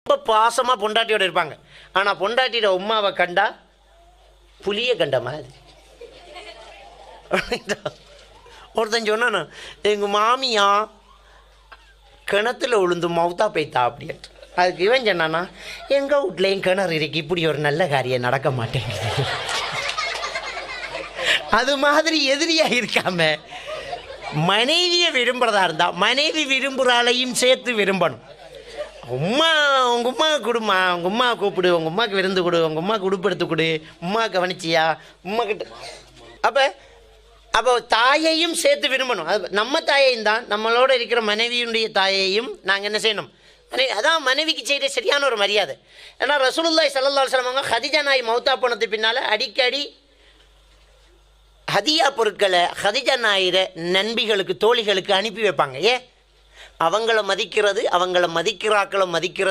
ரொம்ப பாசமாக பொண்டாட்டியோடு இருப்பாங்க. ஆனால் பொண்டாட்டியோட உமாவை கண்டா புளிய கண்ட மாதிரி. ஒருத்தன் சொன்னான், எங்கள் மாமியா கிணத்துல விழுந்து மவுத்தா போய்த்தா அப்படின்ட்டு. அதுக்கு இவன் சொன்னானா, எங்கள் வீட்லேயும் கிணறு இருக்கு, இப்படி ஒரு நல்ல காரியம் நடக்க மாட்டேங்குது. அது மாதிரி எதிரியாக இருக்காம மனைவியை விரும்புகிறதா இருந்தால் மனைவி விரும்புகிறாளையும் சேர்த்து விரும்பணும். உம்மா உங்கள் உமா கொடுமா, உங்கள் உமா கூப்பிடு, உங்கள் உமாவுக்கு விருந்து கொடு, உங்கள் உமாவுக்கு உடுப்படுத்து கொடு, உமா கவனிச்சியா உமா கிட்ட. அப்போ தாயையும் சேர்த்து விரும்பணும். அது நம்ம தாயையும் தான், நம்மளோட இருக்கிற மனைவியுடைய தாயையும் நாங்கள் என்ன செய்யணும்? அதான் மனைவிக்கு செய்கிற சரியான ஒரு மரியாதை. ஏன்னா ரசூலுல்லாஹி ஸல்லல்லாஹு அலைஹி வஸல்லம் அவங்க ஹதீஜா நாய் மௌத்தா போனதுக்கு பின்னால் அடிக்கடி ஹதியா பொருட்களை ஹதீஜா நாயிர நண்பிகளுக்கு தோழிகளுக்கு அனுப்பி வைப்பாங்க. அவங்கள மதிக்கிறது, அவங்கள மதிக்கிறாக்களை மதிக்கிறது